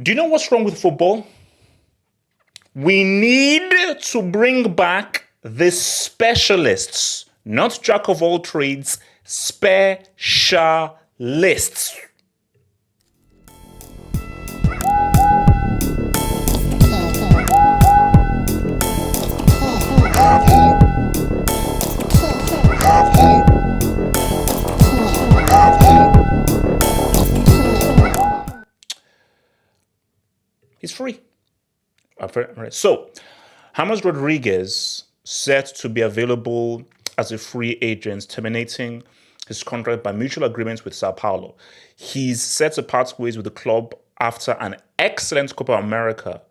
Do you know what's wrong with football? We need to bring back the specialists, not jack of all trades, specialists. He's free. So, James Rodriguez set to be available as a free agent, terminating his contract by mutual agreement with Sao Paulo. He's set to part ways with the club after an excellent Copa America.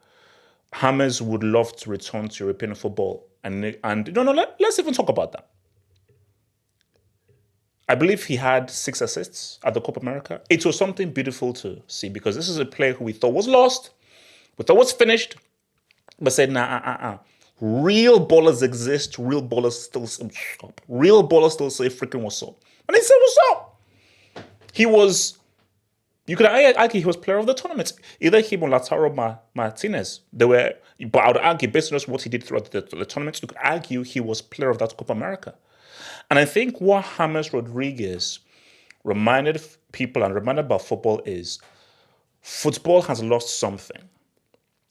James would love to return to European football. Let's even talk about that. I believe he had 6 assists at the Copa America. It was something beautiful to see because this is a player who we thought was lost, we thought was finished, but said, real ballers exist, real ballers still say, real ballers still say freaking what's up. And he said, what's up? He was, you could argue he was player of the tournament. Either him or Lautaro Martinez. But I would argue, based on what he did throughout the tournament, you could argue he was player of that Copa America. And I think what James Rodriguez reminded people and reminded about football is football has lost something.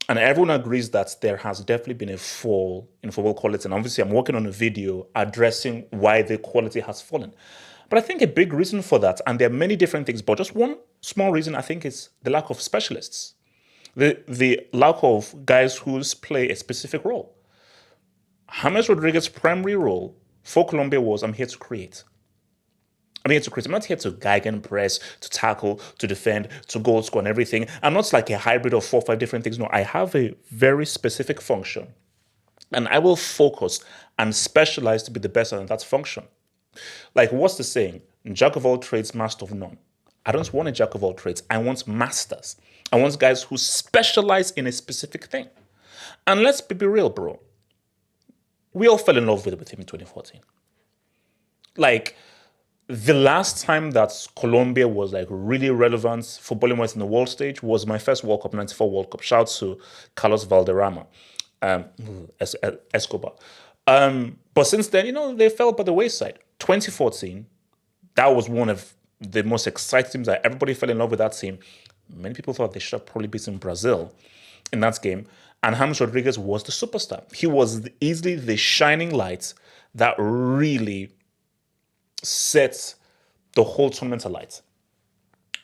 And everyone agrees that there has definitely been a fall in football quality. And obviously, I'm working on a video addressing why the quality has fallen. But I think a big reason for that, and there are many different things, but just one small reason I think is the lack of specialists. The lack of guys who play a specific role. James Rodriguez's primary role for Colombia was, I'm here to create. I'm here to create. I'm not here to gegenpress, to tackle, to defend, to goal score and everything. I'm not like a hybrid of 4 or 5 different things. No, I have a very specific function. And I will focus and specialize to be the best at that function. Like, what's the saying? Jack of all trades, master of none. I don't want a jack of all trades. I want masters. I want guys who specialize in a specific thing. And let's be real, bro. We all fell in love with him in 2014. Like, the last time that Colombia was like really relevant footballing wise in the world stage was my first World Cup, 94 World Cup. Shout out to Carlos Valderrama, Escobar. But since then, they fell by the wayside. 2014, that was one of the most exciting teams that everybody fell in love with that team. Many people thought they should have probably beaten Brazil in that game. And James Rodriguez was the superstar. He was easily the shining light that really set the whole tournament alight.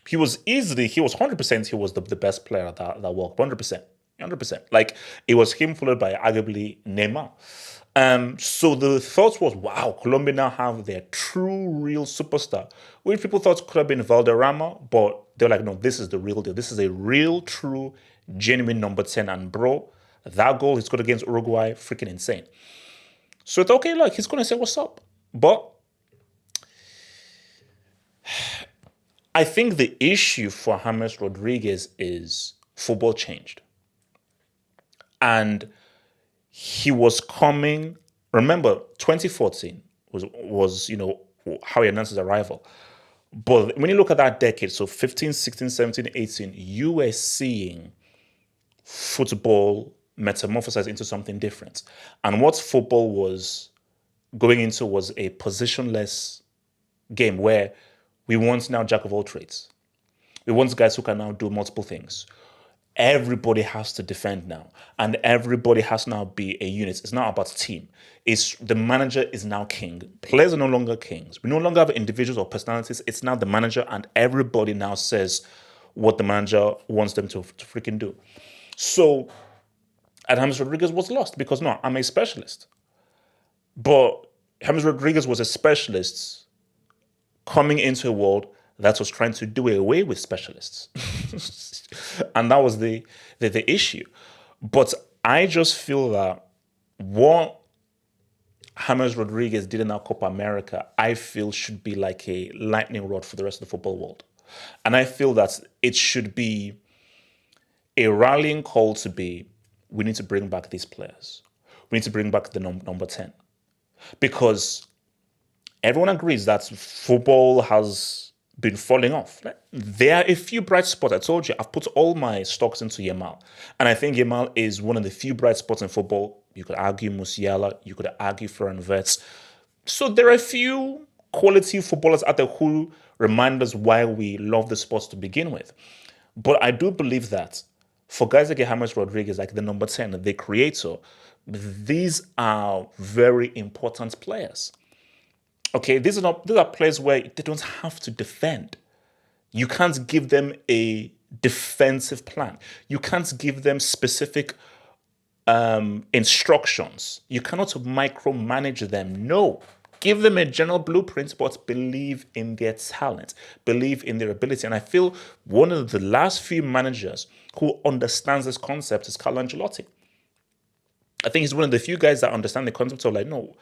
He was 100%, he was the best player at that World Cup, 100%. Like, it was him followed by arguably Neymar. So the thought was, wow, Colombia now have their true, real superstar. Which people thought could have been Valderrama, but they're like, no, this is the real deal. This is a real, true, genuine number 10. And bro, that goal he scored against Uruguay, freaking insane. So it's okay, look, he's going to say what's up. But I think the issue for James Rodriguez is football changed. And he was coming, remember, 2014 was how he announced his arrival. But when you look at that decade, so 15, 16, 17, 18, you were seeing football metamorphosize into something different. And what football was going into was a positionless game where we want now jack of all trades. We want guys who can now do multiple things. Everybody has to defend now, and everybody has to now be a unit. It's not about team. It's the manager is now king. Players are no longer kings. We no longer have individuals or personalities. It's now the manager, and everybody now says what the manager wants them to freaking do. So, James Rodriguez was lost because no, I'm a specialist. But James Rodriguez was a specialist coming into a world that was trying to do away with specialists. And that was the issue. But I just feel that what James Rodriguez did in our Copa America, I feel should be like a lightning rod for the rest of the football world. And I feel that it should be a rallying call to be, we need to bring back these players. We need to bring back the number 10. Because everyone agrees that football has been falling off. Like, there are a few bright spots. I told you, I've put all my stocks into Yamal. And I think Yamal is one of the few bright spots in football. You could argue Musiala, you could argue Ferran Wirtz. So there are a few quality footballers out there who remind us why we love the sport to begin with. But I do believe that for guys like James Rodriguez, like the number 10, the creator, these are very important players. Okay, these are players where they don't have to defend. You can't give them a defensive plan. You can't give them specific instructions. You cannot micromanage them. No. Give them a general blueprint, but believe in their talent, believe in their ability. And I feel one of the last few managers who understands this concept is Carlo Ancelotti. I think he's one of the few guys that understand the concept of like, no,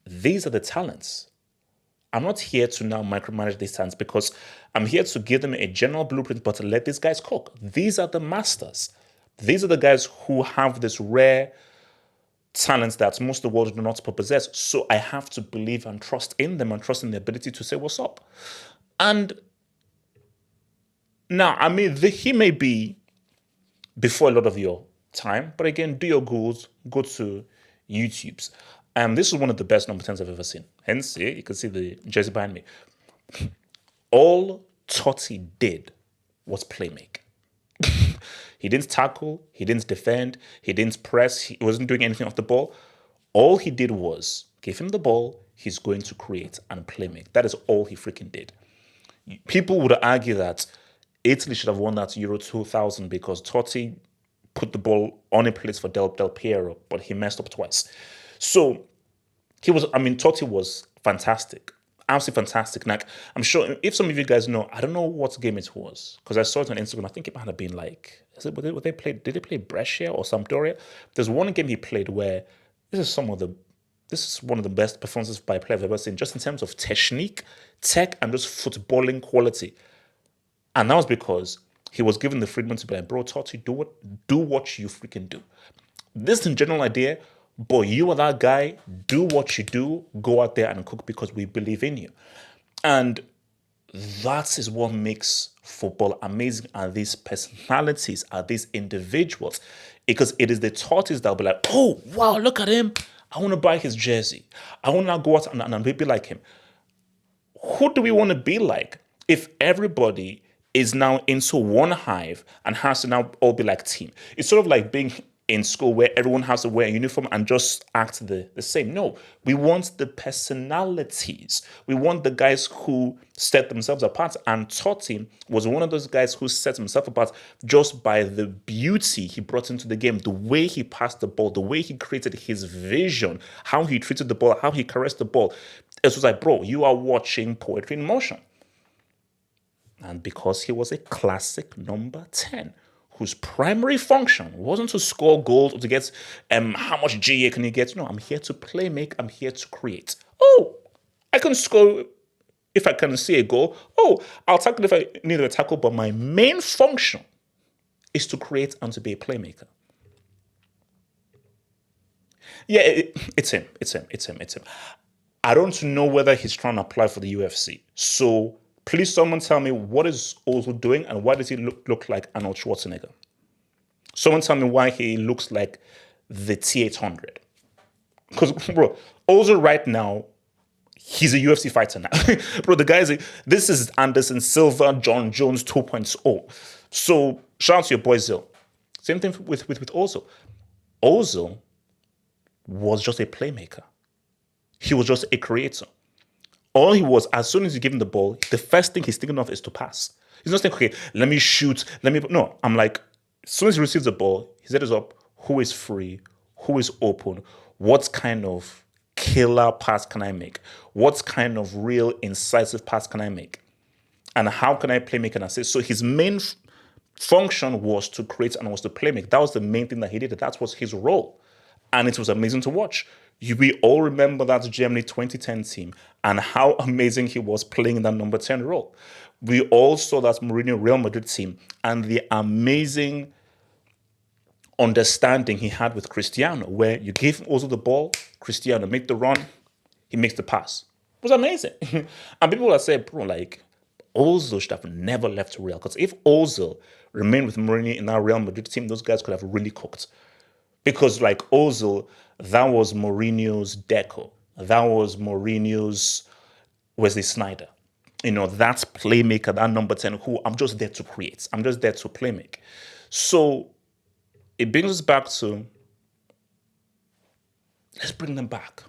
these are the talents. I'm not here to now micromanage these talents because I'm here to give them a general blueprint, but to let these guys cook. These are the masters. These are the guys who have this rare talents that most of the world do not possess. So I have to believe and trust in them and trust in the ability to say what's up. And now, I mean, he may be before a lot of your time, but again, do your Googles, go to YouTube's. This is one of the best number 10s I've ever seen. Hence, yeah, you can see the jersey behind me. All Totti did was play make. He didn't tackle, he didn't defend, he didn't press, he wasn't doing anything off the ball. All he did was give him the ball, he's going to create and play make. That is all he freaking did. People would argue that Italy should have won that Euro 2000 because Totti put the ball on a plate for Del Piero, but he messed up twice. So Totti was fantastic. Absolutely fantastic. Like, I'm sure if some of you guys know, I don't know what game it was because I saw it on Instagram. I think it might have been like, did they play Brescia or Sampdoria? There's one game he played where this is one of the best performances by a player I've ever seen, just in terms of technique, tech, and just footballing quality. And that was because he was given the freedom to be like, bro, Totti, do what you freaking do. This is a general idea. But you are that guy, do what you do, go out there and cook because we believe in you. And that is what makes football amazing, are these personalities, are these individuals. Because it is the Tottis that will be like, oh, wow, look at him. I want to buy his jersey. I want to go out and be like him. Who do we want to be like if everybody is now into one hive and has to now all be like team? It's sort of like being in school where everyone has to wear a uniform and just act the same. No, we want the personalities. We want the guys who set themselves apart. And Totti was one of those guys who set himself apart just by the beauty he brought into the game, the way he passed the ball, the way he created his vision, how he treated the ball, how he caressed the ball. It was like, bro, you are watching poetry in motion. And because he was a classic number 10, whose primary function wasn't to score goals or to get how much GA can you get. No, I'm here to play make, I'm here to create. Oh, I can score if I can see a goal. Oh, I'll tackle if I need a tackle, but my main function is to create and to be a playmaker. Yeah, it's him. I don't know whether he's trying to apply for the UFC. So please, someone tell me, what is Ozil doing and why does he look like Arnold Schwarzenegger? Someone tell me why he looks like the T-800. Because, bro, Ozil right now, he's a UFC fighter now. Bro, the guy this is Anderson Silva, John Jones 2.0. So, shout out to your boy Zil. Same thing with Ozil. Ozil was just a playmaker. He was just a creator. All he was, as soon as you give him the ball, the first thing he's thinking of is to pass. He's not saying, okay, let me shoot, No, I'm like, as soon as he receives the ball, his head is up, who is free, who is open, what kind of killer pass can I make? What kind of real incisive pass can I make? And how can I play make and assist? So his main function was to create and was to play make. That was the main thing that he did. That was his role. And it was amazing to watch. We all remember that Germany 2010 team and how amazing he was playing in that number 10 role. We all saw that Mourinho Real Madrid team and the amazing understanding he had with Cristiano, where you give him also the ball, Cristiano make the run, he makes the pass. It was amazing. And people are saying, bro, like, Ozil should have never left Real. Because if Ozil remained with Mourinho in our Real Madrid team, those guys could have really cooked. Because like Ozil, that was Mourinho's Deco. That was Mourinho's Wesley Sneijder. That's playmaker, that number 10, who I'm just there to create. I'm just there to playmake. So it brings us back to, let's bring them back.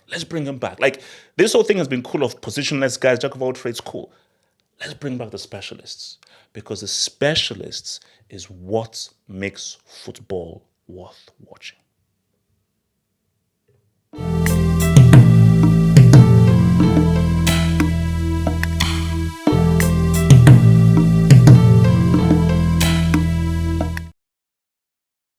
Let's bring them back. Like, this whole thing has been cool of positionless guys, jack of all trades, cool. Let's bring back the specialists. Because the specialists is what makes football worth watching.